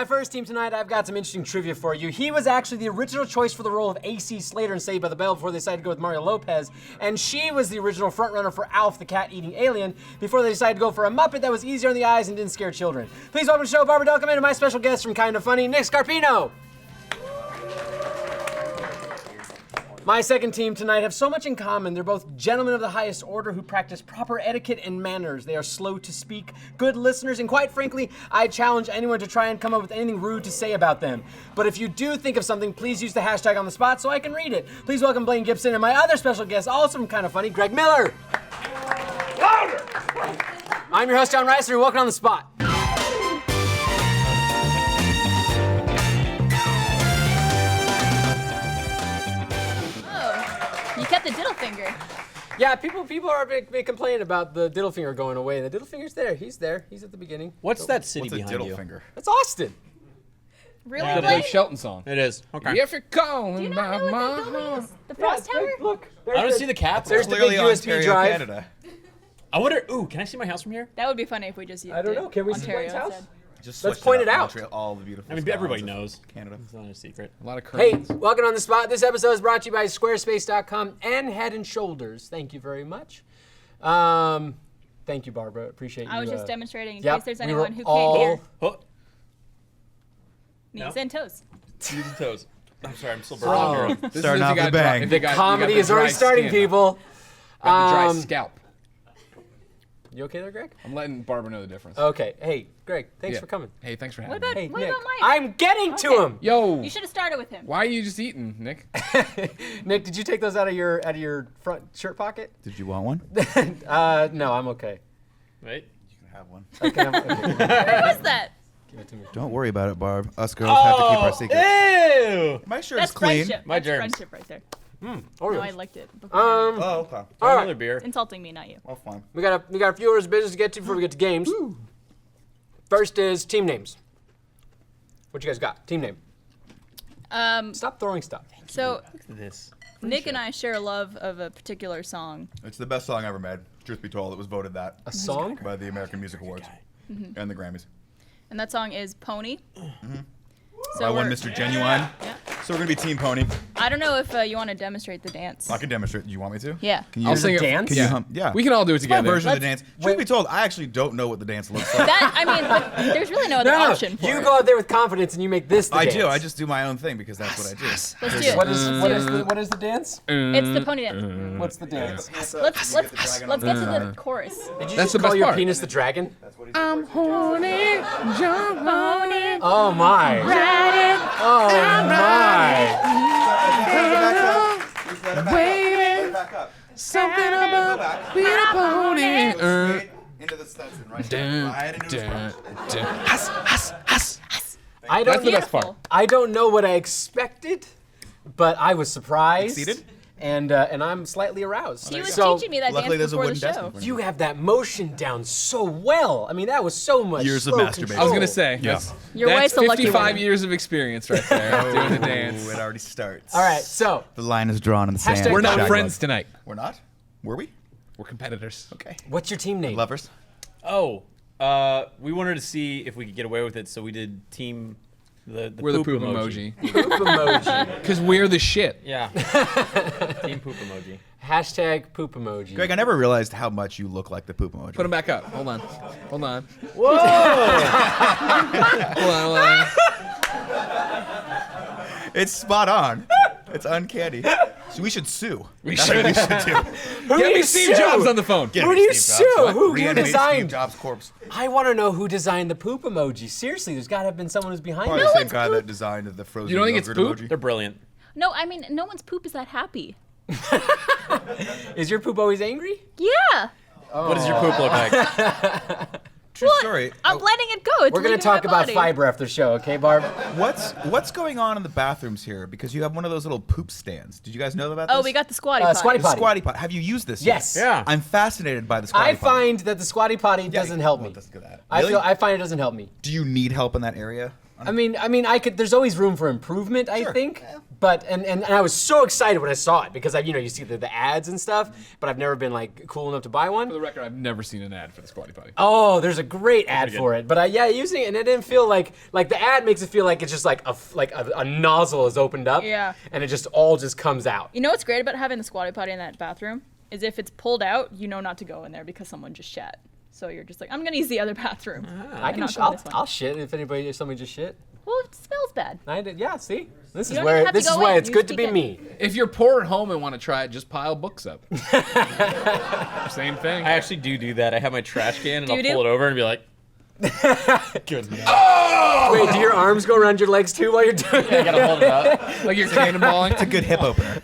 my first team tonight, I've got some interesting trivia for you. He was actually the original choice for the role of AC Slater in Saved by the Bell before they decided to go with Mario Lopez, and she was the original frontrunner for Alf the cat-eating alien before they decided to go for a Muppet that was easier on the eyes and didn't scare children. Please welcome to the show Barbara Delcamon and my special guest from Kinda Funny, Nick Scarpino. My second team tonight have so much in common. They're both gentlemen of the highest order who practice proper etiquette and manners. They are slow to speak, good listeners, and quite frankly, I challenge anyone to try and come up with anything rude to say about them. But if you do think of something, please use the hashtag on the spot so I can read it. Please welcome Blaine Gibson and my other special guest, also from Kinda Funny, Greg Miller. Louder! I'm your host, Jon Risinger. Welcome on the spot. You kept the diddle finger. Yeah, people are big complaining about the diddle finger going away. The diddle finger's there. He's there. He's at the beginning. What's that city What's a behind diddle you? finger? That's Austin. Really, The Blaine? Blake Shelton song. It is. Okay. If you're calling Do you not know what that building is? The Frost Tower? Look. I want to see the Capitol. There's the Clearly big USB Ontario, drive. Canada. I wonder. Ooh, can I see my house from here? That would be funny if we just used I don't know. Can we see Ontario Blaine's house? instead. Just Let's switched point up, it out. Montreal, all the beautiful. I mean, skies everybody of knows. Canada. It's not a secret. A lot of Hey, curtains. welcome on the spot. This episode is brought to you by Squarespace.com and Head and Shoulders. Thank you very much. Thank you, Barbara. Appreciate you. I was just demonstrating in Yep, case there's we were anyone who all- can't hear. Oh, Knees No? and toes. knees and toes. I'm sorry, I'm still Oh. burning. This is Starting if off you with got a bang. dry- if you got- you got Comedy the is already dry starting, skin. people. Got the dry Um, scalp. You okay there, Greg? I'm letting Barbara know the difference. Okay. Hey, Greg, thanks Yeah. for coming. Hey, thanks for What having about, me. Hey, what Nick. about Mike? I'm getting to Okay. him. Yo, You should have started with him. why are you just eating, Nick? Nick, did you take those out of your front shirt pocket? Did you want one? No, I'm okay. Wait. You can have one. Okay, okay. Where was that? Give it to me. Don't worry about it, Barb. Us girls have to keep our secrets. Ew. My shirt's That's clean. friendship. My That's germs. friendship right there. Oreos. No, I liked it. before. Oh, okay. all right. Another beer. Insulting me, not you. Well, fine. We got a few orders of business to get to before we get to games. First is team names. What you guys got? Team name. Stop throwing stuff. So Look at this. Nick and I share a love of a particular song. It's the best song ever made. Truth be told, it was voted that A song? by the American Music Awards and the Grammys. And that song is Pony. By one we're- Mr. Genuine. Yeah. So we're gonna be Team Pony. I don't know if you want to demonstrate the dance. I can demonstrate. Do you want me to? Yeah. Can you I'll There's sing a it. dance? Can you hum? Yeah. We can all do it It's my together. version of the dance. Truth be told, I actually don't know what the dance looks like. That I mean, but there's really no other No, option for you it. go out there with confidence and you make this the I dance. do. I just do my own thing because that's what I do. Let's do it. What is the dance? It's the pony dance. What's the dance? Let's get to the chorus. Did you That's just the call best your part. penis the dragon? I'm horny, jump on it. Oh my. Oh my. Waiting, something about being a pony. Into the Stetson, right? Dun, Right into his dun, mouth. dun. Huss, huss, huss. I That's don't the best part. Beautiful. I don't know what I expected, but I was surprised. Exceeded? And I'm slightly aroused. He was So, teaching me that luckily dance there's a before the wooden desk in show. front of you have that motion down so well. I mean, that was so much Years of slow masturbation. I was control. gonna say, Yeah. Your that's wife's a lucky 55 woman. years of experience right there doing the dance. Ooh, it already starts. All right, so The line is drawn in the sand. Hashtag We're not Jaguar. friends tonight. We're not? Were we? We're competitors. Okay. what's your team name? Lovers. Oh, we wanted to see if we could get away with it, so we did team the We're the poop poop emoji. Poop emoji. Because we're the shit. Yeah. Team poop emoji. Hashtag poop emoji. Greg, I never realized how much you look like the poop emoji. Put him back up. Hold on. Hold on. Whoa! Hold on. It's spot on. It's uncanny. So we should sue. We That's should. what we should do. Who do Get me you Steve sue? Jobs on the phone. Get Who me do you Steve Jobs. sue? What? Who Reanimate designed- Steve Jobs' corpse? I want to know who designed the poop emoji. Seriously, there's got to have been someone who's behind Probably it. the same it's guy poop. that designed the frozen You don't think it's yogurt poop? They're emoji. brilliant. No, I mean, no one's poop is that happy. Is your poop always angry? Yeah. What does your poop look like? True What? story. I'm letting it go. It's We're going leaving to talk my about body. fiber after the show, okay, Barb? What's going on in the bathrooms here? Because you have one of those little poop stands. Did you guys know about this? Oh, we got the squatty pot. Squatty the potty. squatty pot. Have you used this Yes. yet? Yeah. I'm fascinated by the squatty I potty. find that the squatty potty doesn't help me. Let's go that. I Really? find it doesn't help me. Do you need help in that area? I mean, I could. There's always room for improvement, I think. Yeah. But and I was so excited when I saw it because you see the ads and stuff, but I've never been like cool enough to buy one. For the record, I've never seen an ad for the Squatty Potty. Oh, there's a great ad for it, but using it and it didn't feel like the ad makes it feel like it's just like a nozzle is opened up, and it just all comes out. You know what's great about having the Squatty Potty in that bathroom is if it's pulled out, you know not to go in there because someone just shat. So you're just like, I'm gonna use the other bathroom. I'll shit if somebody just shit. Well, it smells bad. I did. Yeah. See, this You is don't even have to go why in, it's you good just to be peek me. If you're poor at home and want to try it, just pile books up. Same thing. I actually do that. I have my trash can and Do I'll you pull it over and be like, Good man. Wait, do your arms go around your legs too while you're doing it? I gotta hold it up. Like you're cannonballing. It's a good hip opener.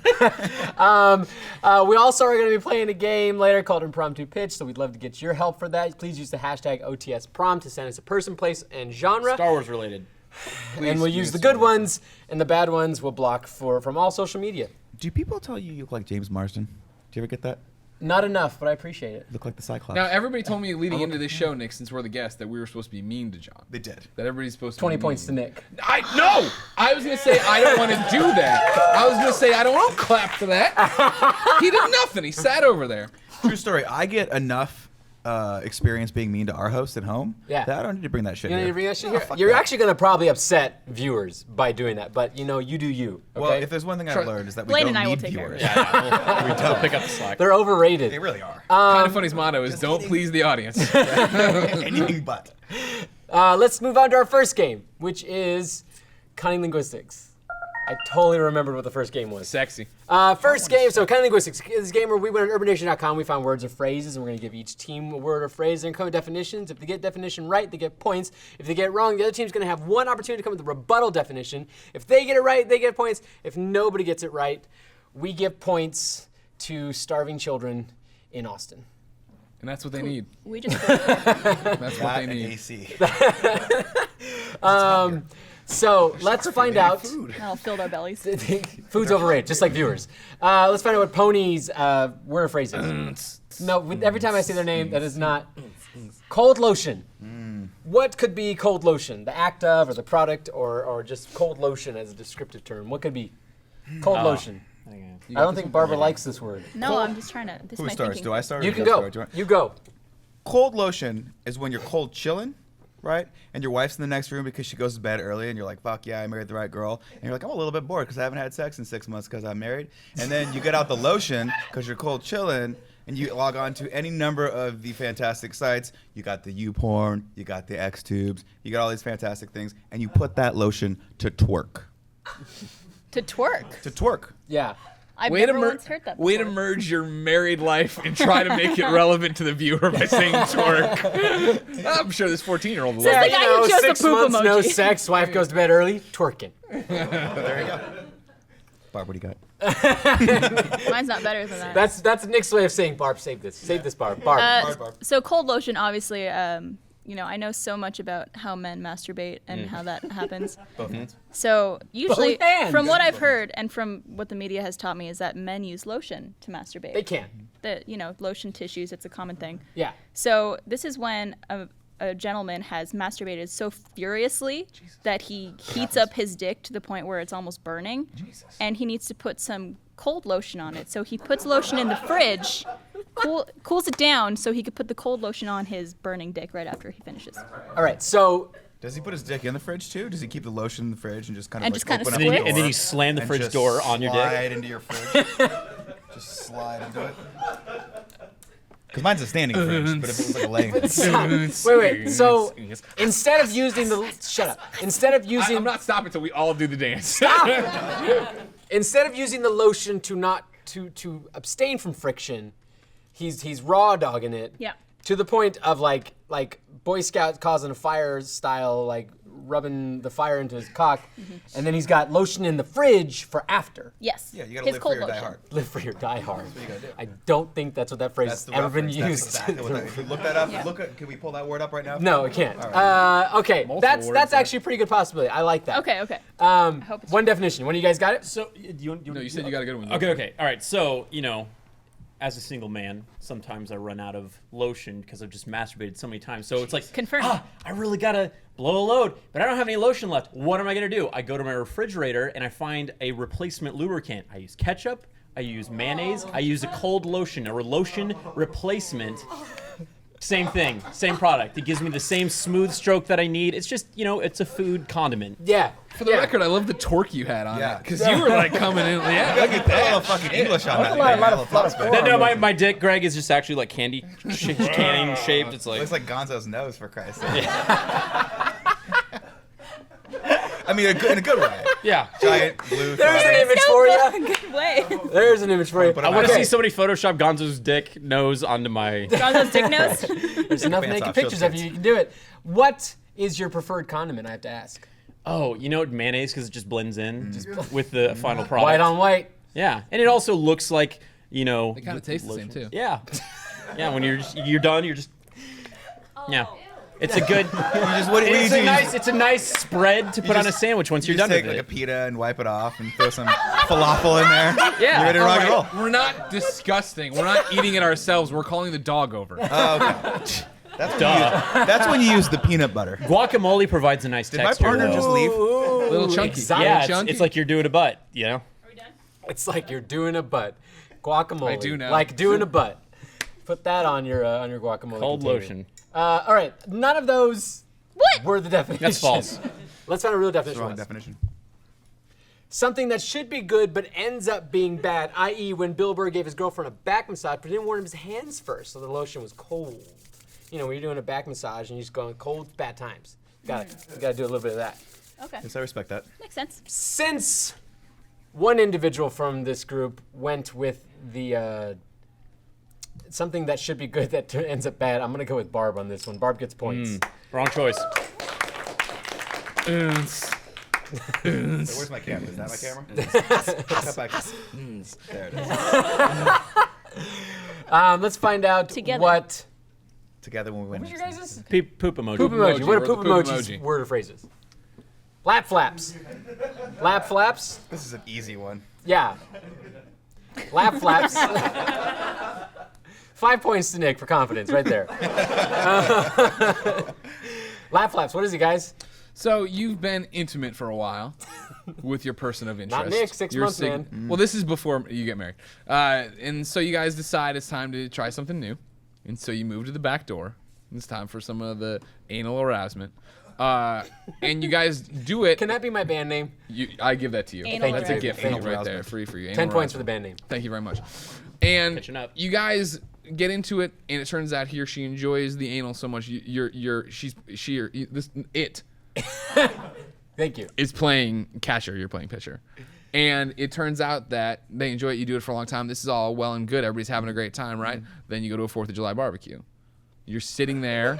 We also are going to be playing a game later called Impromptu Pitch, so we'd love to get your help for that. Please use the hashtag OTSProm to send us a person, place, and genre. Star Wars related. And we'll use the good ones, and the bad ones we'll block from all social media. Do people tell you look like James Marsden? Do you ever get that? Not enough, but I appreciate it. Look like the Cyclops. Now, everybody told me leading into this show, Nick, since we're the guest, that we were supposed to be mean to John. They did. That everybody's supposed to 20 be points to mean. Nick. No! I was going to say I don't want to do that. I was going to say I don't want to clap for that. He did nothing. He sat over there. True story. I get enough experience being mean to our host at home. Yeah. That I don't need to bring that shit You know, here. you bring that shit No, here? fuck You're that. actually going to probably upset viewers by doing that, but you do you. Okay? Well, if there's one thing I've learned is that we Blaine don't and I will need take care of viewers. it. We don't pick up the slack. They're overrated. They really are. Kind of funny's motto is don't please the audience. Anything but. Let's move on to our first game, which is Cunning Linguistics. I totally remembered what the first game was. Sexy. First game, so Cunning Linguistics. This is a game where we went on UrbanNation.com, we found words or phrases, and we're going to give each team a word or phrase and come with definitions. If they get definition right, they get points. If they get it wrong, the other team's going to have one opportunity to come with a rebuttal definition. If they get it right, they get points. If nobody gets it right, we give points to starving children in Austin. And that's what they need. We just That's what they And need. AC. So let's find out. that'll fill our bellies. Food's overrated, just like viewers. Let's find out what Pony's word or phrase is. No, every time I say their name, that is not. Cold lotion. What could be cold lotion? The act of, or the product, or just cold lotion as a descriptive term? What could be cold lotion? I don't think Barbara likes this word. No, I'm just trying to. This is Who my starts? thinking. Do I start? or You do can guys go. start? Do you want- You go. Cold lotion is when you're cold chilling, right? And your wife's in the next room because she goes to bed early, and you're like, "Fuck yeah, I married the right girl." And you're like, "I'm a little bit bored because I haven't had sex in 6 months because I'm married." And then you get out the lotion because you're cold chilling, and you log on to any number of the fantastic sites. You got the YouPorn, you got the Xtubes, you got all these fantastic things, and you put that lotion to twerk. To twerk. To twerk. Yeah. I've Way to, never once heard that way to before. merge your married life and try to make it relevant to the viewer by saying twerk. I'm sure this 14-year-old will. Says the guy who chose the 6 poop months, no emoji. sex, wife goes to bed early, twerking. There you go. Barb, what do you got? Mine's not better than that. That's Nick's way of saying, Barb, save this. Save this, Barb. Barb. So cold lotion, obviously, I know so much about how men masturbate and how that happens. Both hands. So usually, Both hands. from what I've heard and from what the media has taught me, is that men use lotion to masturbate. They can. Lotion tissues, it's a common thing. Yeah. So this is when a gentleman has masturbated so furiously that he heats up his dick to the point where it's almost burning, and he needs to put some cold lotion on it. So he puts lotion in the fridge, cools it down so he could put the cold lotion on his burning dick right after he finishes. All right, so Does he put his dick in the fridge too? Does he keep the lotion in the fridge and just kind of And like just kinda open up squeeze? the door And then you slam the and fridge just door on your dick? Slide into your fridge. Just slide into it. Because mine's a standing fridge, but if it was like a laying stop. Wait. So instead of using the shut up. Instead of using I'm not stopping until we all do the dance. instead of using the lotion to abstain from friction, he's raw dogging it. Yeah. To the point of like Boy Scout causing a fire style, like rubbing the fire into his cock, and then he's got lotion in the fridge for after. Yes. Yeah, you gotta his live cold for your die lotion. hard. Live for your die hard. That's what you gotta do. I don't think that's what that phrase That's has the ever been reference. used. That's exactly what that, if you look that up, Yeah. can we pull that word up right now? No, it can't. All Okay, Multiple that's words, actually a pretty good possibility. I like that. Okay. hope it's One definition. One of you guys got it? So, No, you said you got a good one. Okay. All right. So, as a single man, sometimes I run out of lotion because I've just masturbated so many times. So it's like, Confirmed. I really gotta blow a load, but I don't have any lotion left. What am I gonna do? I go to my refrigerator and I find a replacement lubricant. I use ketchup, I use mayonnaise, I use a cold lotion, a lotion replacement. Same thing, same product. It gives me the same smooth stroke that I need. It's just, it's a food condiment. Yeah. For the record, I love the torque you had on Yeah. it. Because you were like coming in. Yeah, look at A little that. fucking English on that. a lot thing, of man. fun. No, my dick, Greg, is just actually like candy cane shaped. It's like Looks like Gonzo's nose, for Christ's sake. I mean, in a good way. yeah. Giant blue. There's an throbbing- image for you. Good way. There's an image for you. Put I it want to Okay. see somebody Photoshop Gonzo's dick nose onto my. Gonzo's dick nose. There's enough Pants naked off, pictures show of you. You can do it. What is your preferred condiment? I have to ask. Oh, mayonnaise because it just blends in with the final product. White on white. Yeah, and it also looks like They kind of taste the same, too. Yeah, yeah. When you're done, you're just yeah. It's a good. It's a nice spread to put on a sandwich once You you're just done take with like it. a pita and wipe it off and throw some falafel in there. Yeah. You're ready to rock and roll. We're not disgusting. We're not eating it ourselves. We're calling the dog over. Oh, okay. That's when you use the peanut butter. Guacamole provides a nice Did my texture. partner though. just leave? Little chunky. exotic. Yeah, Little chunky. it's like you're doing a butt. Are we done? It's like you're doing a butt. Guacamole. I do know. Like doing a butt. Put that on your guacamole. Cold container. lotion. All right. None of those What? were the definition. That's false. Let's find a real definition. Wrong Wes. definition. Something that should be good but ends up being bad, i.e. when Bill Burr gave his girlfriend a back massage but didn't warm his hands first, so the lotion was cold. When you're doing a back massage and you're just going cold, bad times. You gotta do a little bit of that. Okay. Yes, I respect that. Makes sense. Since one individual from this group went with the something that should be good that ends up bad, I'm gonna go with Barb on this one. Barb gets points. Wrong choice. Wait, where's my camera? Is that my camera? Cut back. There it is. Let's find out Together. what Together when we win. your guys' Poop emoji. poop emoji. What are We're the poop poop emojis? emoji. Word or phrases? Lap flaps. Lap flaps. This is an easy one. Yeah. Lap flaps. 5 points to Nick for confidence, right there. Lap flaps. What is it, guys? So you've been intimate for a while with your person of interest. Not Nick, 6 Your months, man. Well, this is before you get married. And so you guys decide it's time to try something new. And so you move to the back door. It's time for some of the anal harassment. And you guys do it. Can that be my band name? I give that to you. Anal That's a harassment. gift Anal right there, harassment. free for you. 10 Anal points for the harassment. band name. Thank you very much. And Catching up. you guys get into it, and it turns out he or she enjoys the anal so much. It Thank you. is playing catcher. You're playing pitcher. And it turns out that they enjoy it. You do it for a long time. This is all well and good. Everybody's having a great time, right? Then you go to a 4th of July barbecue. You're sitting there.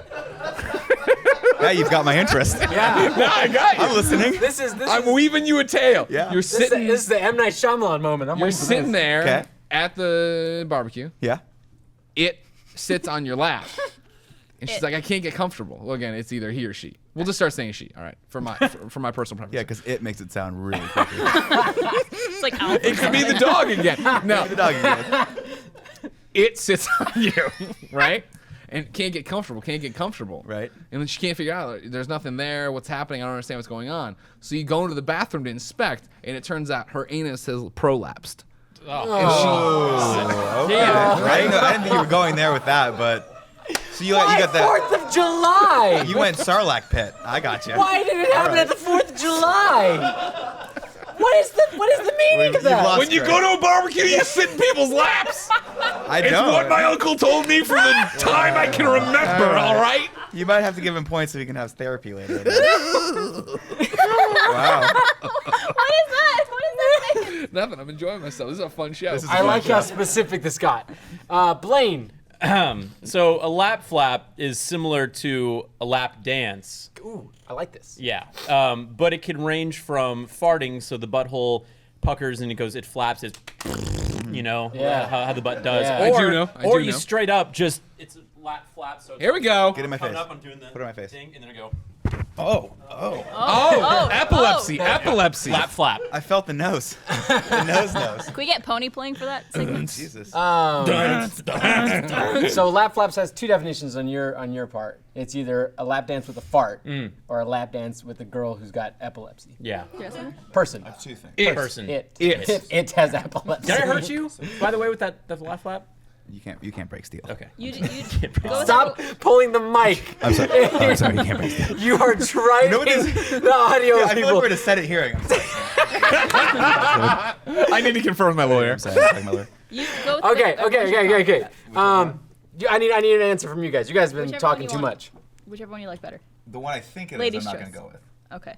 Now you've got my interest. Yeah. I got you. I'm listening. This is I'm weaving you a tale. Yeah. You're this is sitting. the M. Night Shyamalan moment. I'm You're waiting for sitting this. there Okay. at the barbecue. Yeah. It sits on your lap. And she's like, I can't get comfortable. Well, again, it's either he or she. We'll just start saying she. All right, for my personal preference. Yeah, because it makes it sound really creepy. It's like Alfred. It could be the dog again. No, The dog again. it sits on you, right? And can't get comfortable. Right. And then she can't figure out there's nothing there. What's happening? I don't understand what's going on. So you go into the bathroom to inspect, and it turns out her anus has prolapsed. Yeah. I didn't think you were going there with that, but so you got that. 4th of July. You went Sarlacc pit. I got you. Why did it happen at the 4th of July? What is the meaning of that? When you go to a barbecue, you sit in people's laps. I It's know. what my uncle told me for the time I can remember. All right. You might have to give him points so he can have therapy later. Wow. What is that? What is that mean? Nothing. I'm enjoying myself. This is a fun show. This is I like how specific this got. Blaine. So a lap flap is similar to a lap dance. Ooh, I like this. Yeah. But it can range from farting, so the butthole puckers and it flaps, it's, Yeah. how the butt does. Yeah. I Or, do know. or you straight up just, it's a lap flap, so it's Here we go. Get in my coming face. up, I'm doing the Put it in my face. thing, and then I go. Oh, epilepsy, epelepsy. Flap flap. I felt the nose. The nose. Can we get Pony playing for that segment? Jesus. So lap flaps has two definitions on your part. It's either a lap dance with a fart or a lap dance with a girl who's got epilepsy. Yeah. Yes, sir? Person. Two things. Person. It has epilepsy. Did I hurt you? By the way, with that flap flap? You can't break steel. Okay. You go Stop pulling the mic. I'm sorry. I'm sorry. You can't break steel. You are driving know what this- the audio I feel like people. we're in a Senate hearing. I'm sorry. I need to confirm with my lawyer. I'm sorry. I'm lawyer. You go with Okay. the- I need an answer from you guys. You guys have been Whichever talking one you too want. much. Whichever one you like better. The one I think it Ladies' is, I'm not choice. going to go with. Okay.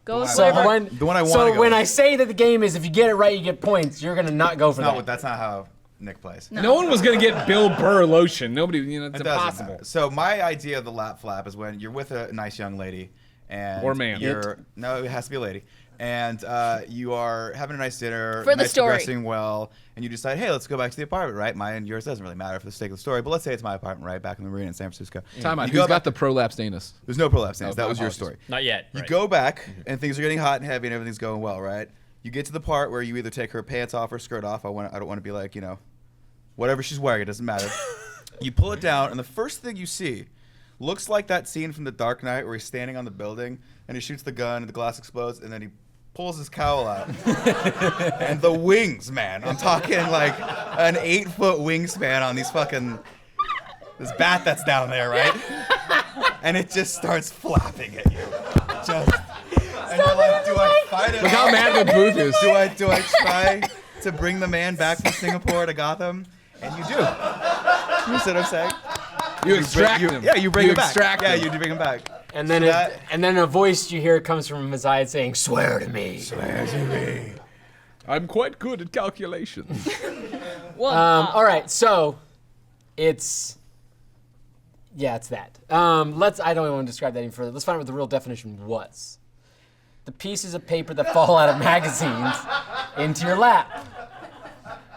Go with one I So whatever. when The one I wanna go when with. I say that the game is if you get it right you get points, you're gonna not go for No, that. that's not how Nick plays. No one was gonna get Bill Burr lotion. Nobody, it's It doesn't impossible. matter. So my idea of the lap flap is when you're with a nice young lady, and Or man. No, it has to be a lady, and you are having a nice dinner, For the nice story. progressing well, and you decide, hey, let's go back to the apartment, right? Mine and yours doesn't really matter for the sake of the story, but let's say it's my apartment, right, back in the marina in San Francisco. Time out. You go Who's got back- the prolapsed anus? There's no prolapse names. Oh, That was your apologies. story. Not yet. You right. go back, and things are getting hot and heavy, and everything's going well, right? You get to the part where you either take her pants off or skirt off. I don't want to be like, whatever she's wearing, it doesn't matter. You pull it down, and the first thing you see looks like that scene from The Dark Knight where he's standing on the building, and he shoots the gun, and the glass explodes, and then he pulls his cowl out. And the wings, man. I'm talking like an 8-foot wingspan on this bat that's down there, right? And it just starts flapping at you. And you're like, do I fight it? Look how mad the booth is. Do I try to bring the man back from Singapore to Gotham? And you do. You see what I'm saying? You extract him. Yeah, you bring him back. Extract Yeah, him. you do bring him back. And then So and then a voice you hear comes from Mazayed saying, "Swear to me." Swear to me. I'm quite good at calculations. Well, All right, so it's that. I don't even want to describe that any further. Let's find out what the real definition was. The pieces of paper that fall out of magazines into your lap.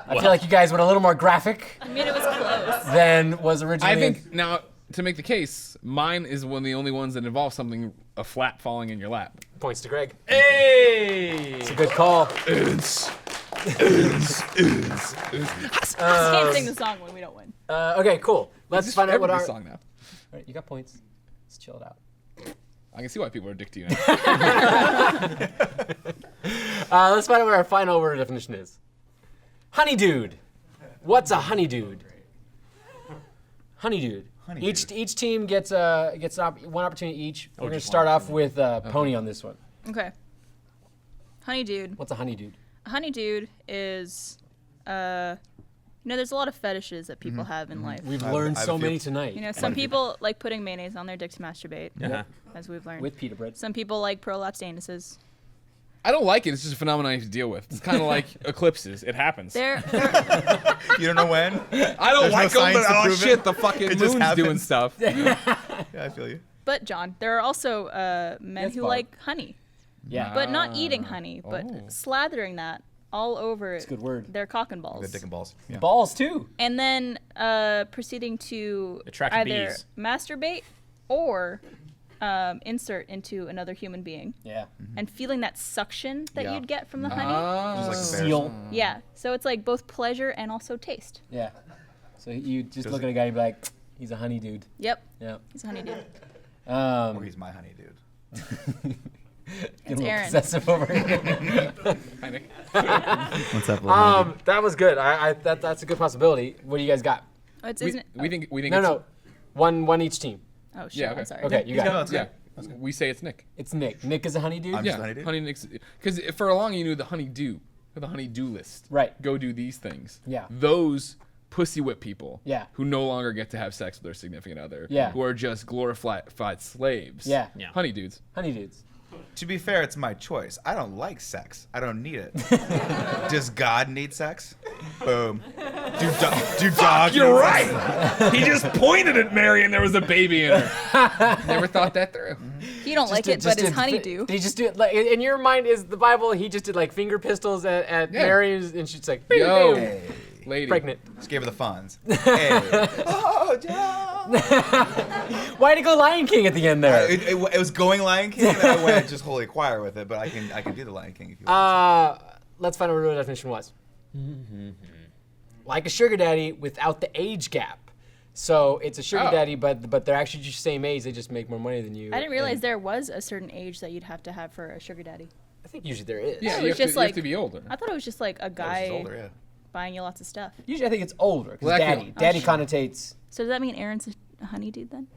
I feel like you guys went a little more graphic I mean, it was close. than was originally. I think now to make the case, mine is one of the only ones that involves a flap falling in your lap. Points to Greg. Hey! It's a good call. I can't sing the song when we don't win. Okay, cool. Let's find out what our. Everybody's song now. All right, you got points. Let's chill it out. I can see why people are addicted to you now. Let's find out what our final word definition is. Honey dude. What's a honey dude? Honey dude. Each team gets one opportunity each. We're gonna start off with Pony on this one. Okay. Honey dude. What's a honey dude? A honey dude is, there's a lot of fetishes that people have in life. We've learned I have so a few. many tonight. Some people like putting mayonnaise on their dick to masturbate, Uh-huh. as we've learned. With pita bread. Some people like prolapsed anuses. I don't like it. It's just a phenomenon you have to deal with. It's kind of like eclipses. It happens. They're You don't know when? I don't There's like no them, but science to oh prove it. shit, the fucking It just moon's doing happens. stuff. Yeah, I feel you. but John, there are also men Yes, who Barb. like honey, Yeah. but not eating honey, but Oh. slathering that all over a good word. their cock and balls. Good dick and balls. Yeah. Balls too. And then proceeding to Attract either bees. masturbate or insert into another human being Yeah. and feeling that suction that Yeah. you'd get from the honey. Just like the bears. Seal. Yeah, so it's like both pleasure and also taste. Yeah. So you just look at a guy and be like, he's a honey dude. Yep, Yeah. he's a honey dude. Or he's my honey dude. Getting a little Aaron. possessive over here. Hi, Nick. What's up, That was good. That's a good possibility. What do you guys got? Oh, it's, We isn't it? think No. One each team. Oh, shit, Yeah, okay. I'm sorry. Okay, you got it. That's Yeah, good. we say it's Nick. It's Nick. Nick is a honey dude? I'm Yeah, just a honeydew? honey Nick's because for a long you knew the honeydew, the honeydew list. Right. Go do these things. Yeah. Those pussy whip people. Yeah. Who no longer get to have sex with their significant other. Yeah. Who are just glorified slaves. Yeah. Yeah. Honey dudes. Honey dudes. To be fair, it's my choice. I don't like sex. I don't need it. Does God need sex? Boom. Do dogs You're need right. sex? He just pointed at Mary and there was a baby in her. Never thought that through. He don't like it, but his honeydew. He just do it like in your mind is the Bible. He just did like finger pistols at Yeah. Mary, and she's like, Yo, "Bam, lady. pregnant." Just gave her the funds. Hey. Oh, Why'd it go Lion King at the end there? It was going Lion King, and then I went just Holy Choir with it. But I can do the Lion King if you want. Let's find out what the definition was. Like a sugar daddy without the age gap. So it's a sugar daddy, but they're actually just the same age. They just make more money than you. I didn't realize there was a certain age that you'd have to have for a sugar daddy. I think usually there is. Yeah, it you was have, just you have like- to be older. I thought it was just like a guy She's older, yeah. buying you lots of stuff. Usually I think it's older. 'Cause Well, that daddy. could- Daddy connotates. So does that mean Aaron's a honey dude then?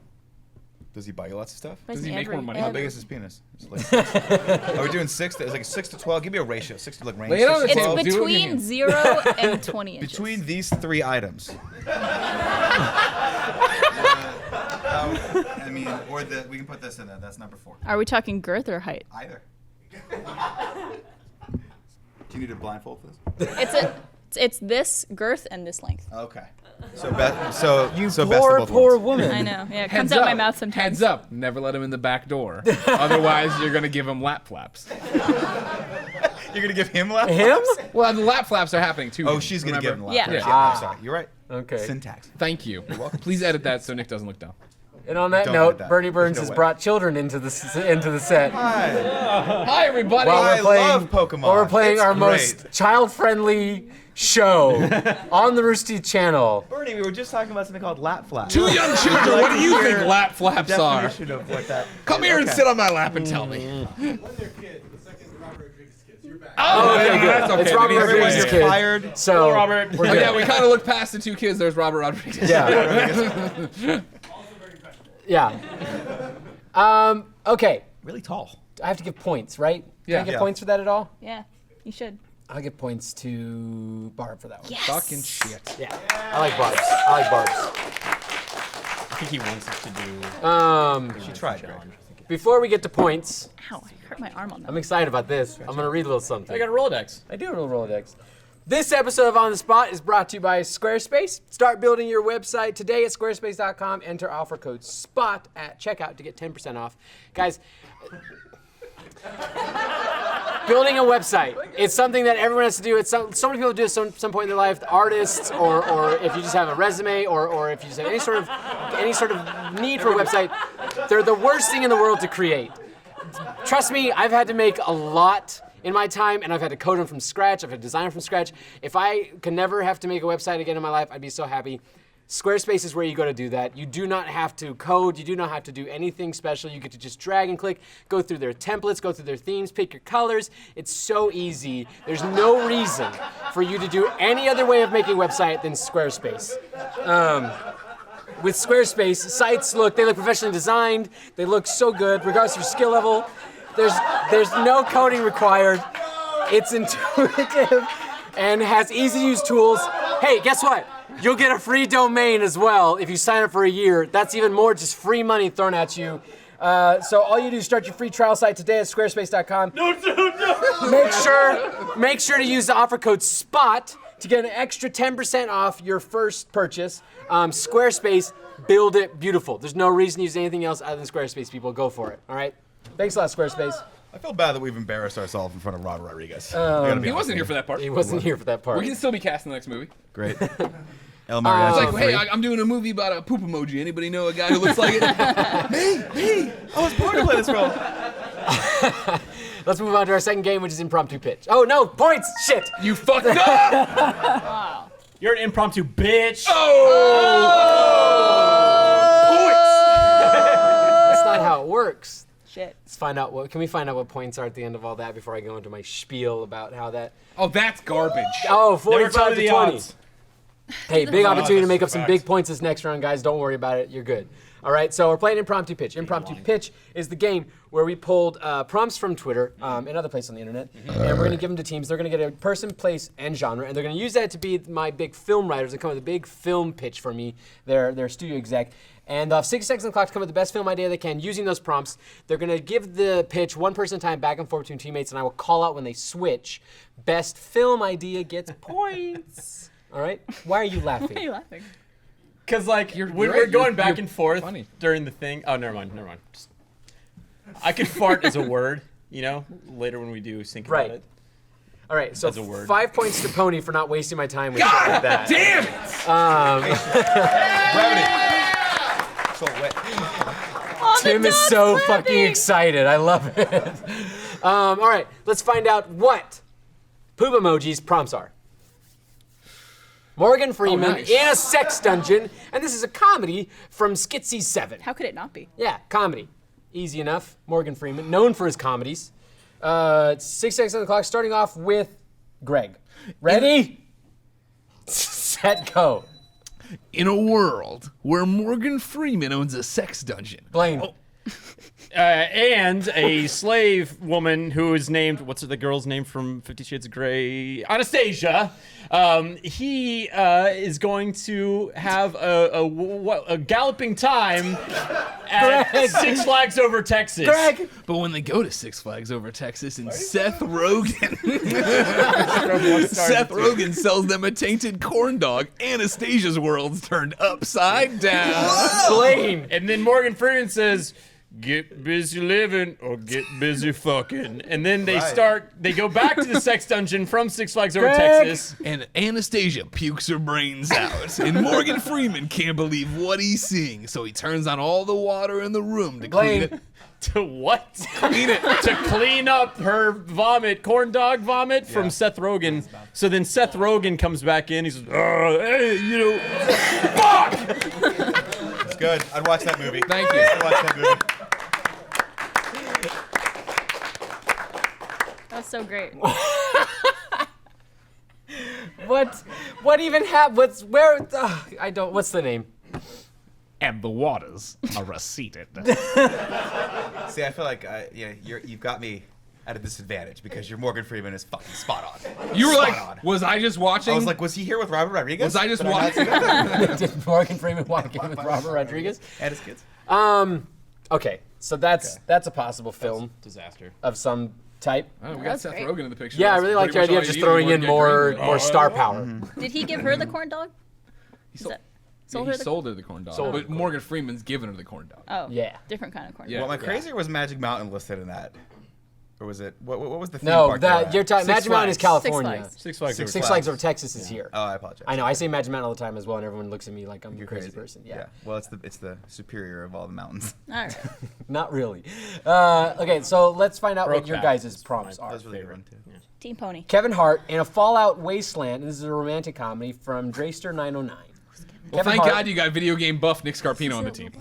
Does he buy you lots of stuff? Buys Does he me make more money? How every- big is his penis? It's like 6. Are we doing 6? It's like 6 to 12. Give me a ratio. 6 to like range. Lay it on the 6 to table. 12. Do it with your Between hands. 0 and 20 inches. Between these 3 items. I mean, or we can put this in there. That's number 4. Are we talking girth or height? Either. Do you need a blindfold for this? It's this girth and this length. Okay. So best of Poor, both poor worlds. woman. I know. Yeah, it Heads comes out up. my mouth sometimes. Heads up. Never let him in the back door. Otherwise, you're going to give him lap flaps. You're gonna give him lap Him? flaps? Well, the lap flaps are happening too. Oh, she's gonna give him lap Yeah. flaps. Yeah. I'm sorry. You're right. Okay. Syntax. Thank you. Please edit that so Nick doesn't look dumb. And on that Don't note, do that. Bernie Burns There's has no way. brought children into the set. Hi. Hi, everybody. While I we're playing, love Pokemon. While we're playing It's our great. most child-friendly show on the Rooster Teeth channel. Bernie, we were just talking about something called lap flaps. Two young children. What do you think lap flaps are? Definition of what that. Come here and Okay. sit on my lap and tell me. When they're kids, the second Robert Rodriguez kids, you're back. Oh, Okay, good. that's okay. It's Robert Then he's Rodriguez's right. kid. Fired. So, Hello, Robert. we're Oh, good. yeah, we kind of looked past the 2 kids. There's Robert Rodriguez. Yeah. Also very passionate. Yeah. Okay. Really tall. I have to give points, right? Can Yeah. I get Yeah. points for that at all? Yeah, you should. I'll give points to Barb for that one. Yes. Fucking shit. Yeah. I like Barb's. I like Barb's. I think he wants us to do. She tried, Greg. Before we get to points, Ow, I hurt my arm on that. I'm excited about this. I'm going to read a little something. I got a Rolodex. I do have a little Rolodex. This episode of On the Spot is brought to you by Squarespace. Start building your website today at squarespace.com. Enter offer code SPOT at checkout to get 10% off. Guys, building a website, it's something that everyone has to do. It's so many people do it at some point in their life, artists, or if you just have a resume, or if you just have any sort of need for a website. They're the worst thing in the world to create. Trust me, I've had to make a lot in my time, and I've had to code them from scratch. I've had to design them from scratch. If I could never have to make a website again in my life, I'd be so happy. Squarespace is where you go to do that. You do not have to code. You do not have to do anything special. You get to just drag and click, go through their templates, go through their themes, pick your colors. It's so easy. There's no reason for you to do any other way of making a website than Squarespace. With Squarespace, sites look professionally designed. They look so good, regardless of your skill level. There's no coding required. It's intuitive and has easy to use tools. Hey, guess what? You'll get a free domain as well if you sign up for a year. That's even more just free money thrown at you. So all you do is start your free trial site today at squarespace.com. No. Make sure to use the offer code SPOT to get an extra 10% off your first purchase. Squarespace, build it beautiful. There's no reason to use anything else other than Squarespace, people. Go for it, all right? Thanks a lot, Squarespace. I feel bad that we've embarrassed ourselves in front of Robert Rodriguez. He wasn't here for that part. He wasn't here for that part. We can still be cast in the next movie. Great. El Mariachi It's like, for hey, free. I'm doing a movie about a poop emoji. Anybody know a guy who looks like it? Me! I was born to play this role. Let's move on to our second game, which is impromptu pitch. Oh no, points! Shit! You fucked up! You're an impromptu bitch. That's not how it works. Shit. Can we find out what points are at the end of all that before I go into my spiel about how that... Oh, that's garbage. Oh, Never tell 45 me to the 20. odds. Hey, big opportunity to make up some Facts. big points this next round, guys. Don't worry about it. You're good. All right, so we're playing impromptu pitch. Impromptu pitch is the game where we pulled prompts from Twitter and other places on the internet, and we're going to give them to teams. They're going to get a person, place, and genre, and they're going to use that to be my big film writers and come up with a big film pitch for me, their studio exec. And they'll have 60 seconds on the clock to come up with the best film idea they can using those prompts. They're going to give the pitch one person at a time back and forth between teammates, and I will call out when they switch. Best film idea gets points. All right? Why are you laughing? Why are you laughing? Because like You're when right, we're going you're- back you're and forth funny. during the thing. Oh, never mind. Just, I could fart as a word, later when we do sync Right. about it. All right, so As a word. 5 points to Pony for not wasting my time with shit like that. Damn it! Brevity. So wet. Tim is so fucking excited. I love it. All right, let's find out what poop emoji's prompts are. Morgan Freeman nice. in a sex dungeon, and this is a comedy from Skitsy 7. How could it not be? Yeah, comedy. Easy enough. Morgan Freeman, known for his comedies. 6 seconds on the clock, starting off with Greg. Ready? Set, go. In a world where Morgan Freeman owns a sex dungeon. Blaine. And a slave woman who is named, what's the girl's name from 50 Shades of Grey? Anastasia. He is going to have a galloping time at Greg. Six Flags Over Texas. Greg. But when they go to Six Flags Over Texas and Seth Rogen sells them a tainted corn dog, Anastasia's world's turned upside down. Blaine. And then Morgan Freeman says, "Get busy living or get busy fucking." And then they go back to the sex dungeon from Six Flags Over Greg. Texas. And Anastasia pukes her brains out. And Morgan Freeman can't believe what he's seeing, so he turns on all the water in the room to clean Blaine. it. To what? Clean it. To clean up her vomit, corn dog vomit from Seth Rogen. So then Seth Rogen comes back in. He says, "Hey, you know, fuck!" It's good. I'd watch that movie. Thank you. I'd watch that movie. That's so great. What even happened? What's the name? And the waters are receded. See, I feel like you've got me at a disadvantage because your Morgan Freeman is fucking spot on. You were Spot like, on. was I just watching? I was like, was he here with Robert Rodriguez? Was I just Did not watching? see that? Did Morgan Freeman walk in with Robert Rodriguez? And his kids. Okay, so that's a possible film Disaster. of some type. Oh, we got That's Seth great. Rogen in the picture. Yeah, I That's really like pretty your much idea of all just you need. throwing in Get more Green. star power. Did he give her the corn dog? sold- Sold he her the sold her the corn dog. Sold her But the corn Morgan Freeman's giving her the corn dog. Oh, Yeah. different kind of corn Yeah. dog. Well, my crazier was Magic Mountain listed in that. Or was it, what was the theme No, park they were that at? you're talking. Six Magic Mountain is Flags. California. Six Flags. Six Flags over Texas is here. Oh, I apologize. I know. I say Magic Mountain all the time as well, and everyone looks at me like I'm You're a crazy person. Yeah. Well, it's the superior of all the mountains. All right. Not really. Okay, so let's find out what your Brokeback guys' is prompts my are. That's really good one too. Team Pony. Kevin Hart in a Fallout Wasteland. This is a romantic comedy from Drayster 909. Well, Kevin thank Hart- God you got video game buff Nick Scarpino on the team.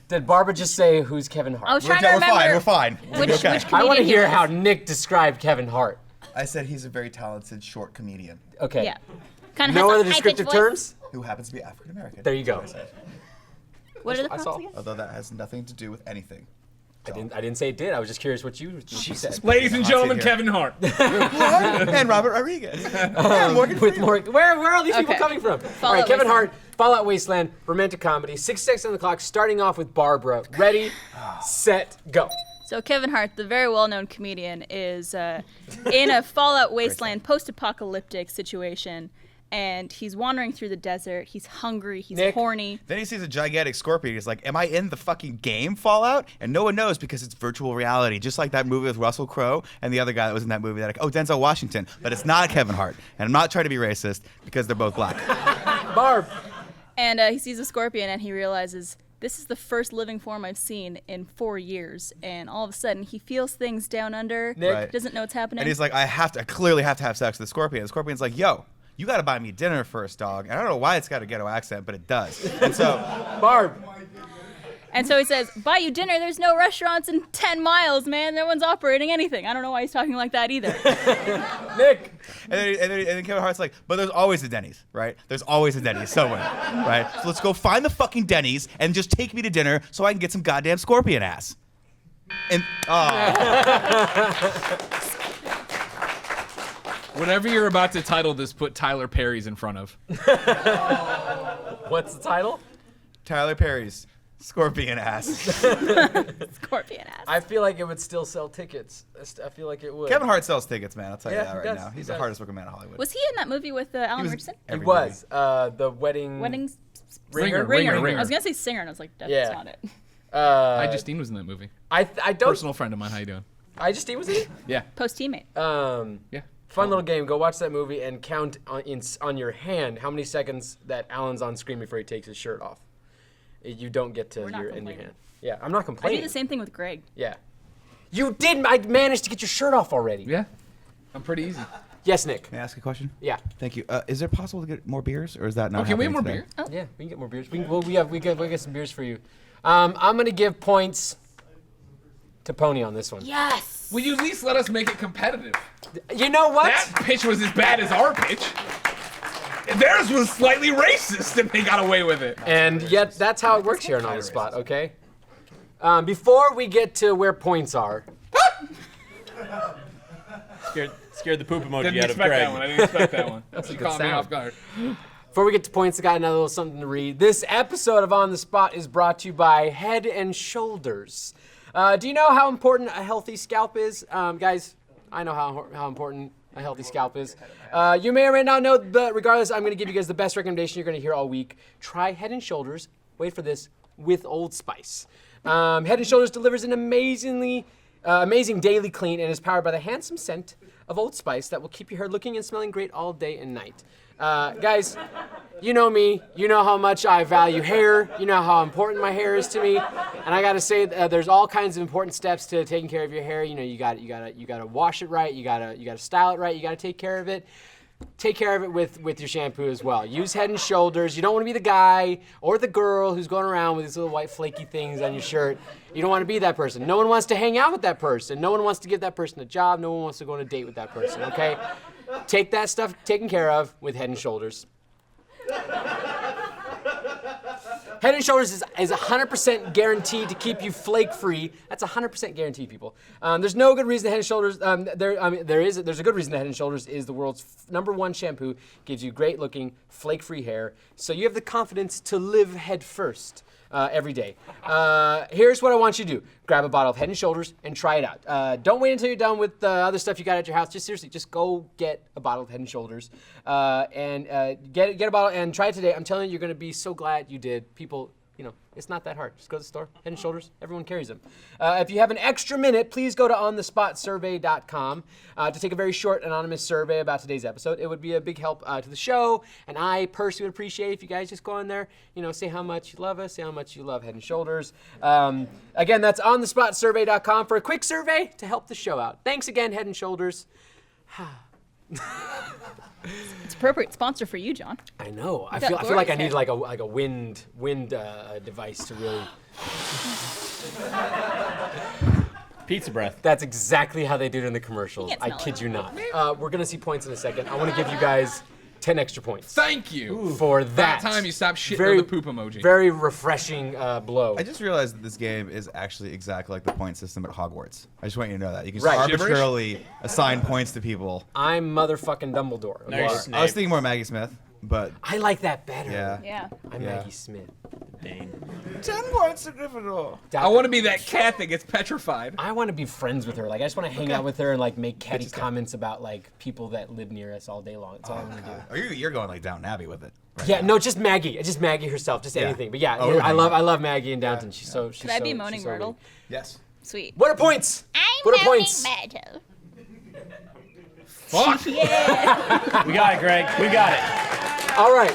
Did Barbara just say who's Kevin Hart? I was We're trying to remember fine. We're fine. which okay. which I want to comedian he hear was. how Nick described Kevin Hart. I said he's a very talented short comedian Okay. Yeah. Kind of No other descriptive terms? who happens to be African American. There you go. What are the I prompts saw. again? Although that has nothing to do with anything. I didn't say it did. I was just curious what you said. Ladies and Hot gentlemen, seat here. Kevin Hart. And Robert Rodriguez. And Morgan With Freeman. more, where are all these people Okay. coming from? All Fallout right, Kevin Wasteland. Hart, Fallout Wasteland, romantic comedy. 6 seconds on the clock, starting off with Barbara. Ready, set, go. So Kevin Hart, the very well-known comedian, is in a Fallout Wasteland post-apocalyptic situation, and he's wandering through the desert. He's hungry. He's Nick? horny. Then he sees a gigantic scorpion. He's like, am I in the fucking game Fallout? And no one knows because it's virtual reality. Just like that movie with Russell Crowe and the other guy that was in that movie. They're like, oh, Denzel Washington. But it's not Kevin Hart. And I'm not trying to be racist because they're both black. Barb. And he sees a scorpion, and he realizes, this is the first living form I've seen in 4 years. And all of a sudden, he feels things down under. Nick? Right. Doesn't know what's happening. And he's like, I clearly have to have sex with the scorpion. The scorpion's like, yo, you got to buy me dinner first, dog. And I don't know why it's got a ghetto accent, but it does. And so, Barb. And so he says, buy you dinner. There's no restaurants in 10 miles, man. No one's operating anything. I don't know why he's talking like that either. Nick. and then Kevin Hart's like, but there's always a Denny's, right? There's always a Denny's somewhere, right? So let's go find the fucking Denny's and just take me to dinner so I can get some goddamn scorpion ass. And, Whatever you're about to title this, put Tyler Perry's in front of. What's the title? Tyler Perry's scorpion ass. Scorpion ass. I feel like it would still sell tickets. I feel like it would. Kevin Hart sells tickets, man. I'll tell Yeah, you that he right does. now. He He's does. the hardest working man in Hollywood. Was he in that movie with Alan was Richardson? He every was. The wedding. Wedding Ringer. Ringer. I was gonna say singer, and I was like, that's Yeah. not it. Justine was in that movie. I don't. Personal friend of mine. How you doing? Justine was in it? Yeah. Post teammate. Yeah. Fun little game. Go watch that movie and count on your hand how many seconds that Alan's on screen before he takes his shirt off. you don't get to We're not in your complaining. hand. Yeah, I'm not I complaining. do the same thing with Greg. Yeah. You did. I managed to get your shirt off already. Yeah. I'm pretty easy. Yes, Nick. May I ask a question? Yeah. Thank you. Is it possible to get more beers, or is that not? Okay, we have more happening beer. today? Yeah, we can get more beers. We'll get some beers for you. I'm gonna give points to Pony on this one. Yes. Will you at least let us make it competitive? You know what? That pitch was as bad as our pitch. Theirs was slightly racist, and they got away with it. And yet, that's how it works here on the spot. Okay. Before we get to where points are, Scared the poop emoji Didn't out of expect Greg. that one. I didn't expect that one. That's a you good caught me sound. off guard. before we get to points, I got another little something to read. This episode of On the Spot is brought to you by Head and Shoulders. Do you know how important a healthy scalp is, guys? I know how important a healthy scalp is. You may or may not know, but regardless, I'm going to give you guys the best recommendation you're going to hear all week. Try Head and Shoulders. Wait for this, with Old Spice. Head and Shoulders delivers an amazing daily clean and is powered by the handsome scent of Old Spice that will keep your hair looking and smelling great all day and night. Guys, you know me. You know how much I value hair. You know how important my hair is to me. And I gotta say, there's all kinds of important steps to taking care of your hair. You know, you gotta wash it right. You gotta style it right. You gotta take care of it. Take care of it with your shampoo as well. Use Head and Shoulders. You don't want to be the guy or the girl who's going around with these little white flaky things on your shirt. You don't want to be that person. No one wants to hang out with that person. No one wants to give that person a job. No one wants to go on a date with that person, okay? Take that stuff taken care of with Head and Shoulders. Head and Shoulders is 100% guaranteed to keep you flake-free. That's 100% guaranteed, people. There's no good reason that Head and Shoulders. There's a good reason that Head and Shoulders is the world's #1 shampoo. Gives you great-looking, flake-free hair, so you have the confidence to live head first every day. Here's what I want you to do: grab a bottle of Head and Shoulders and try it out. Don't wait until you're done with the other stuff you got at your house. Just seriously, just go get a bottle of Head and Shoulders and get a bottle and try it today. I'm telling you, you're gonna be so glad you did. People, you know, it's not that hard. Just go to the store, Head and Shoulders. Everyone carries them. If you have an extra minute, please go to onthespotsurvey.com to take a very short anonymous survey about today's episode. It would be a big help to the show, and I personally would appreciate if you guys just go in there, you know, say how much you love us, say how much you love Head and Shoulders. Again, that's onthespotsurvey.com for a quick survey to help the show out. Thanks again, Head and Shoulders. It's appropriate sponsor for you, John. I know. I got feel like I glorious need hair. like a wind device to really. Pizza breath. That's exactly how they do it in the commercials. can't I smell kid it. you not. We're gonna see points in a second. I want to give you guys 10 extra points Thank you. for that. About time you stop shitting Very- on the poop emoji. Very refreshing blow. I just realized that this game is actually exactly like the point system at Hogwarts. I just want you to know that. You can Right. just Gibberish? arbitrarily assign points to people. I'm motherfucking Dumbledore. Okay? Nice. I was thinking more Maggie Smith, but I like that better. yeah. Yeah. I'm Yeah. Maggie Smith. Dane. 10 points to Gryffindor. I want to be that cat that gets petrified. I want to be friends with her. Like I just want to hang out with her and like make catty comments about like people that live near us all day long. That's all I want to do. Or you're going like Downton Abbey with it. Right? Yeah, no, just Maggie. Just Maggie herself. Just Yeah. anything. But yeah, Oh, I love Maggie in Downton. She's so. She's Could I be so- Moaning she's so Myrtle? witty. Yes. Sweet. What are points? What are points? Myrtle. Fuck. We got it, Greg. We got it. All right,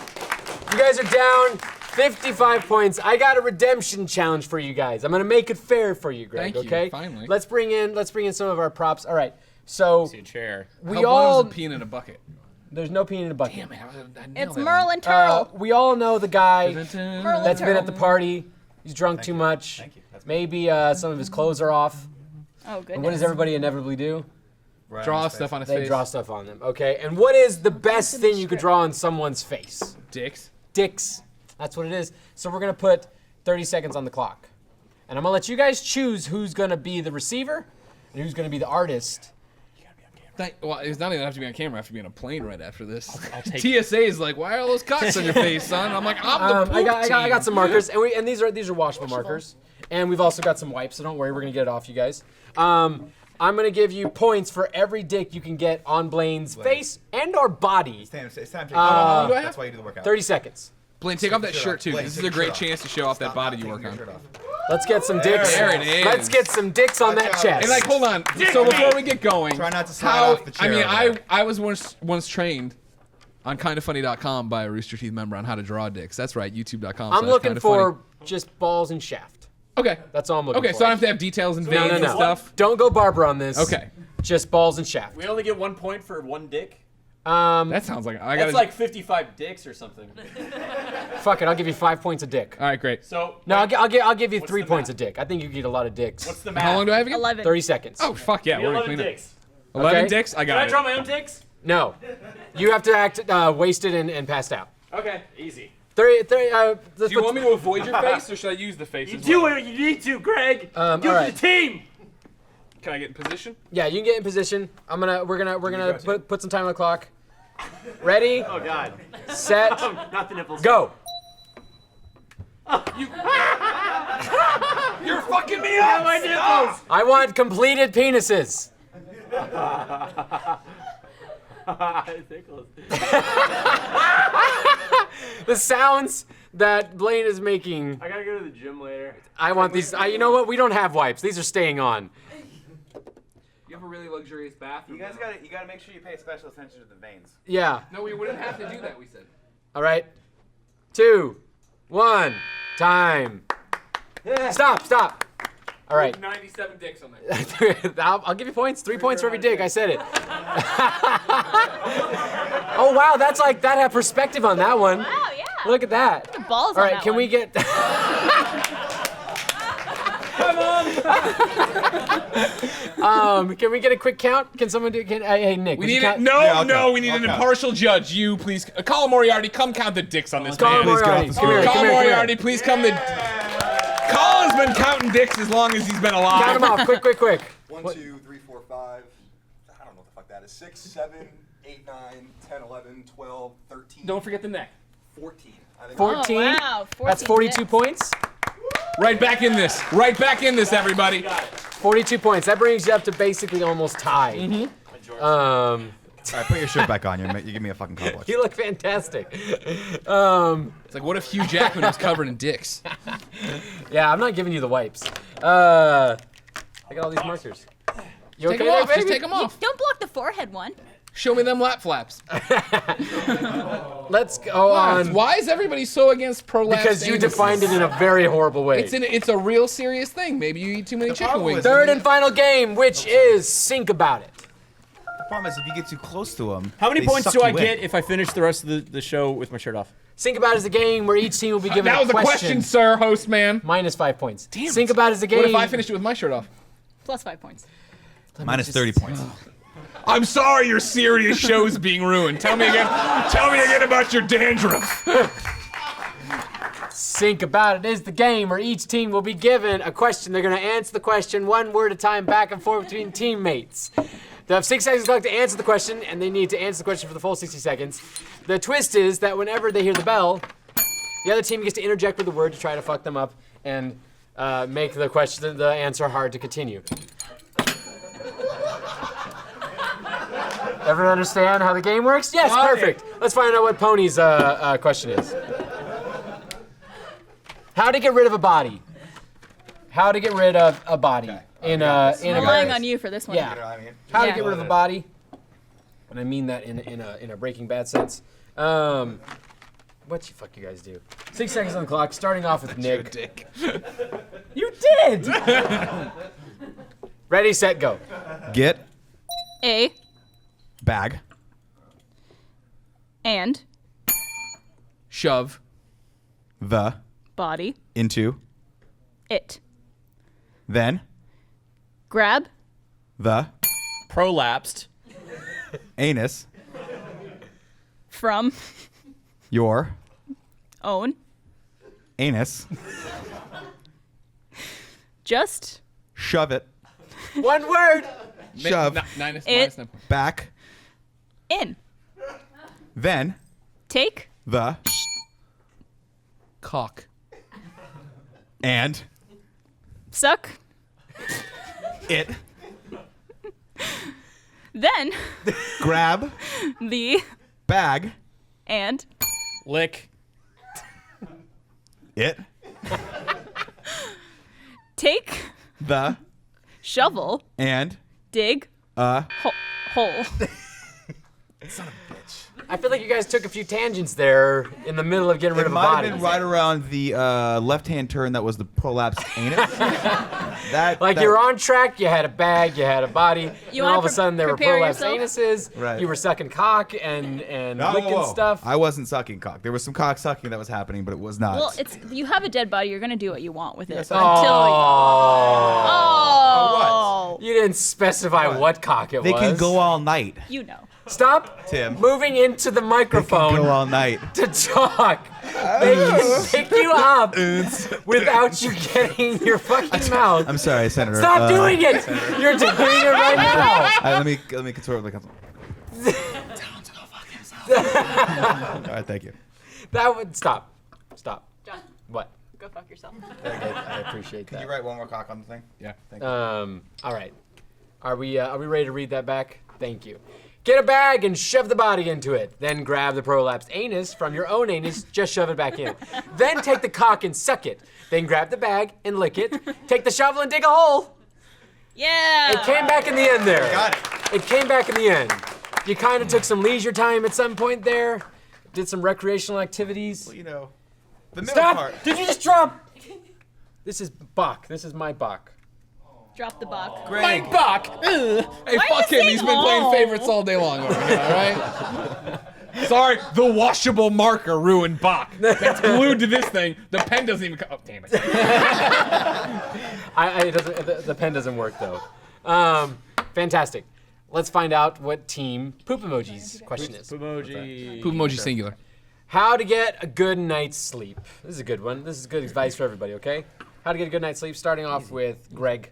you guys are down 55 points. I got a redemption challenge for you guys. I'm gonna make it fair for you, Greg. Thank you, Okay. finally. Let's bring in some of our props. All right. So See a chair. we How long all is a pea in a bucket? there's no peanut in a bucket. Damn it. I nailed It's that Merlin Turtle. We all know the guy one. Merlin that's been at Turtle. the party. He's drunk too much. Thank you. That's Maybe some of his clothes are off. Oh, goodness. And what does everybody inevitably do? Right Draw on his stuff face. on his They face. draw stuff on them. Okay. And what is the best thing you could draw on someone's face? Dicks. Dicks. That's what it is. So we're gonna put 30 seconds on the clock. And I'm gonna let you guys choose who's gonna be the receiver and who's gonna be the artist. Well, it's not even have to be on camera. I have to be on a plane right after this. I'll take TSA is like, why are all those cocks on your face, son? I'm like, I'm the poop I got team. some markers, and these are washable markers. And we've also got some wipes, so don't worry, we're gonna get it off you guys. I'm gonna give you points for every dick you can get on Blaine's face and or body. It's time to take That's why you do the workout. 30 seconds. Blaine, take off that shirt too. Blaine, This is take a great your shirt off. chance to show off that Stop body not you work taking on. your shirt off. Let's get some dicks. There it is. Let's get some dicks on that Watch out. chest. And like, hold on. So before we get going, Try not to slide off the chair I mean, over there. I was once trained on kindoffunny.com by a Rooster Teeth member on how to draw dicks. That's right, youtube.com. I'm looking for just balls and shaft. Okay. That's all I'm looking for. Okay, so I don't have to have details and veins and stuff. Don't go Barbara on this. Okay. Just balls and shaft. We only get 1 point for one dick. That sounds like I got. That's like 55 dicks or something. Fuck it, I'll give you 5 points a dick. All right, great. So No, I'll give you What's 3 the points math? a dick. I think you get a lot of dicks. what's the math? How long do I have again? 11. 30 seconds. Oh fuck yeah, Give me we're gonna 11 clean dicks. up. 11 Okay. dicks. I Can I got draw it. my own dicks? No. You have to act wasted and passed out. Okay, easy. 30, Do you want me to avoid your face, or should I use the face? You as do well? what you need to, Greg. Give all it to right. the team. Can I get in position? Yeah, you can get in position. We're gonna put some time on the clock. Ready, Oh God. set, Not the nipples. go. You're fucking me Not up. my nipples. I want completed penises. Nicholas. The sounds that Blaine is making. I gotta go to the gym later. I want these. You know what? We don't have wipes. These are staying on. You have a really luxurious bathroom. You guys gotta make sure you pay special attention to the veins. Yeah. No, we wouldn't have to do that. We said. All right. 2, 1, time. Stop. All right. 97 dicks on there. I'll give you points. 3 points for every dick. I said it. Oh wow, that had perspective on that one. Wow, yeah. Look at that. Balls All on right, that can one. we get? Can we get a quick count? Can someone do? Hey Nick. We would you need count? it. No, Yeah, I'll no, count. we need I'll an count. impartial judge. You please, Colin Moriarty, come count the dicks on this Colin man. Please get off Moriarty. the Come here, screen. come Colin here, come Moriarty, here. please come. Colin's been counting dicks as long as he's been alive. Count them off, quick. 1, 2, 3, 4, 5. I don't know what the fuck that is. 6, 7, 8, 9, 10, 11, 12, 13. Don't forget the neck. 14. I think 14. Oh, wow. 14 That's 42 dicks. points. Right back in this. Right back in this, everybody. 42 points. That brings you up to basically almost tied. All right, put your shirt back on. You give me a fucking complex. You look fantastic. It's like, what if Hugh Jackman was covered in dicks? Yeah, I'm not giving you the wipes. I got all these markers. You Take okay them there, off. Just baby? take them off. Don't block the forehead one. Show me them lap flaps. Let's go on. Why is everybody so against prolapse? Because you anuses? defined it in a very horrible way. It's a real serious thing. Maybe you eat too many chicken problem wings. is- Third and final game, which is Think About It. The problem is if you get too close to them. How many they points suck do I you in. get if I finish the rest of the show with my shirt off? Think About It is a game where each team will be given That was a a question, sir, host man. minus 5 points. Damn Think it. About It is a game. What if I finished it with my shirt off? Plus 5 points. Minus 30 points. I'm sorry your serious show's being ruined. Tell me again about your dandruff. Think About It is the game where each team will be given a question. They're going to answer the question one word at a time, back and forth between teammates. They have 6 seconds to answer the question, and they need to answer the question for the full 60 seconds. The twist is that whenever they hear the bell, the other team gets to interject with a word to try to fuck them up and make the answer hard to continue. Everyone understand how the game works? Yes, perfect. Let's find out what Pony's question is. How to get rid of a body. How to get rid of a body in a Relying on you for this one. Yeah. You know what I mean? How to Yeah. get rid of a body, and I mean that in a Breaking Bad sense. What the fuck you guys do? 6 seconds on the clock. Starting off with Nick. Dick. You did. Ready, set, go. Get A bag and Shove. the body into it. then Grab the Prolapsed. anus from your own. anus. Just Shove it One word. Shove Minus It- 9 points. back. in. Then Take the Cock. and suck. it. Then Grab the bag. and Lick. It. take The shovel. and Dig hole. I feel like you guys took a few tangents there in the middle of getting rid It of a might body. have been right around the left-hand turn that was the prolapsed anus. You were on track, you had a bag, you had a body, You and wanna all of a sudden there were prepare prolapsed yourself? anuses, Right. you were sucking cock and licking stuff. I wasn't sucking cock. There was some cock sucking that was happening, but it was not. Well, you have a dead body. You're gonna do what you want with it Yes, until. Oh. Oh. You didn't specify what cock it they was. can go all night. You know. Stop Tim. moving into the They can microphone go all night. to talk. They can pick you up without you getting in your fucking mouth. I'm sorry, Senator. Stop doing it! You're doing it right now. Let me consort with the council. All right, thank you. That would stop. Stop. John, What? go fuck yourself. I appreciate Can that. you write one more cock on the thing? Yeah. Thank you. All right. Are we ready to read that back? Thank you. Get a bag and shove the body into it. Then grab the prolapsed anus from your own anus, just shove it back in. Then take the cock and suck it. Then grab the bag and lick it. Take the shovel and dig a hole. Yeah. It came back in the end there. Got it. It came back in the end. You kind of took some leisure time at some point there. Did some recreational activities. Well, you know, the middle Stop! part. Did you just drop? This is Bach. This is my Bach. Drop the box. Greg. Mike Bach. Hey, fuck you him. He's saying been playing "oh"? favorites all day long over here, all right? Sorry, the washable marker ruined Bach. That's glued to this thing. The pen doesn't even come. Oh, damn it. The pen doesn't work though. Fantastic. Let's find out what team Poop Emoji's question is. Emoji. Poop emoji singular. How to get a good night's sleep. This is a good one. This is good advice for everybody, okay? How to get a good night's sleep, starting off with Greg.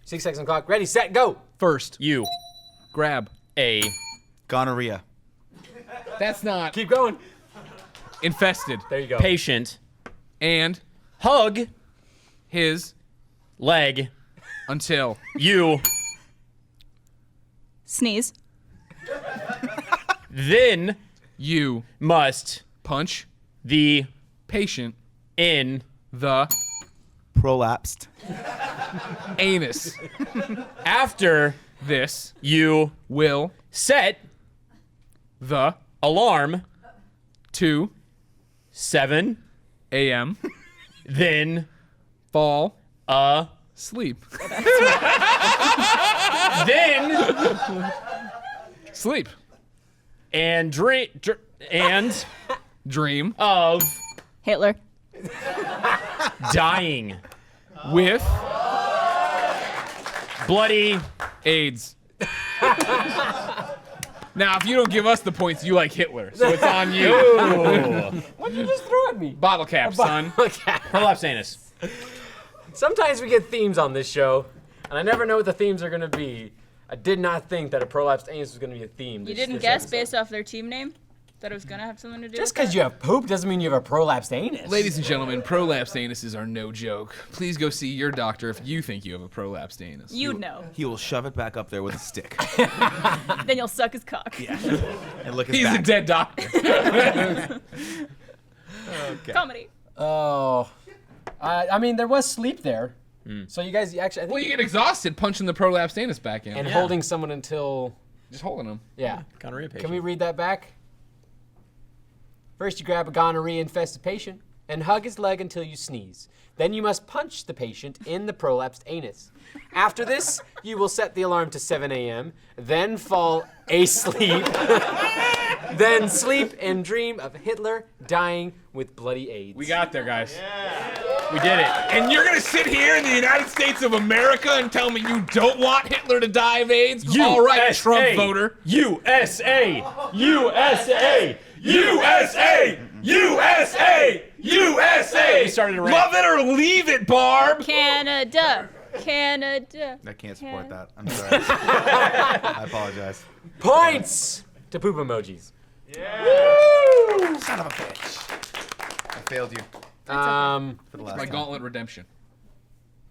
6 seconds on the clock. Ready, set, go. First, You. grab. A. Gonorrhea. That's not Keep going. infested. There you go. Patient. And Hug. his Leg. until You. Sneeze. Then you must punch the patient in the Prolapsed. anus. after This you will set the alarm to 7 a.m. then fall a sleep. then Sleep. and Dream of Hitler. dying with bloody AIDS. Now, if you don't give us the points, you like Hitler, so it's on you. What did you just throw at me? Bottle cap, son. Okay. prolapse anus. Sometimes we get themes on this show, and I never know what the themes are going to be. I did not think that a prolapsed anus was going to be a theme. You didn't guess based off their team name? That it was gonna have something to do Just with that? because you have poop doesn't mean you have a prolapsed anus. Ladies and gentlemen, prolapsed anuses are no joke. Please go see your doctor if you think you have a prolapsed anus. You'd know. He will shove it back up there with a stick. Then you'll suck his cock. And look his He's back. a dead doctor. Comedy. Oh. I mean, there was sleep there. So you guys actually, I think, Well, you get exhausted punching the prolapsed anus back in. and holding someone until, Just holding them. yeah. Gonorrhea patient. Can we read that back? First, you grab a gonorrhea-infested patient and hug his leg until you sneeze. Then you must punch the patient in the prolapsed anus. After this, you will set the alarm to 7 a.m., then fall asleep, then sleep and dream of Hitler dying with bloody AIDS. We got there, guys. We did it. And you're gonna sit here in the United States of America and tell me you don't want Hitler to die of AIDS? All right, Trump voter. USA! USA! USA! USA! USA! We started to rant. Love it or leave it, Barb. Canada. Canada. I can't support that. I'm sorry. I apologize. Points to poop emojis. Son of a bitch. I failed you for the last My time. gauntlet redemption.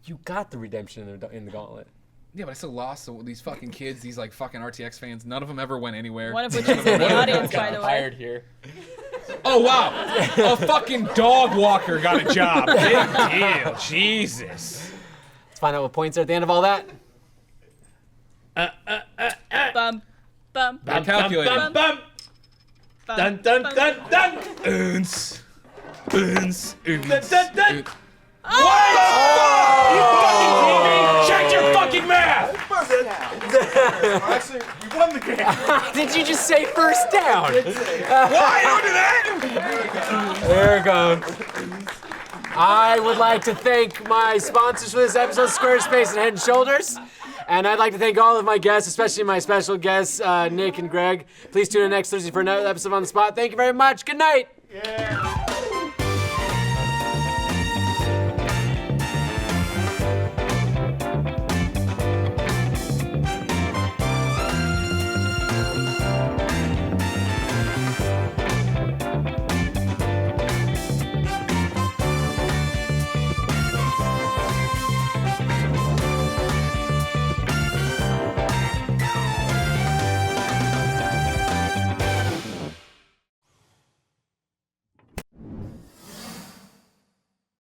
You got the redemption in the gauntlet. Yeah, but I still lost. So these fucking kids, these like fucking RTX fans, none of them ever went anywhere. One of which is in the audience, by the way. Hired here. Oh wow, a fucking dog walker got a job. Big deal. Jesus. Let's find out what points are at the end of all that. Bum, bum. I'm calculating. Bum, bum. Dun dun dun dun. Uns. Uns. Dun dun dun. What? You fucking kidding me? Check your fucking math. Actually, we won the game. Did you just say first down? Why you do that? There it goes. I would like to thank my sponsors for this episode, Squarespace and Head & Shoulders. And I'd like to thank all of my guests, especially my special guests, Nick and Greg. Please tune in next Thursday for another episode On the Spot. Thank you very much. Good night. Yeah.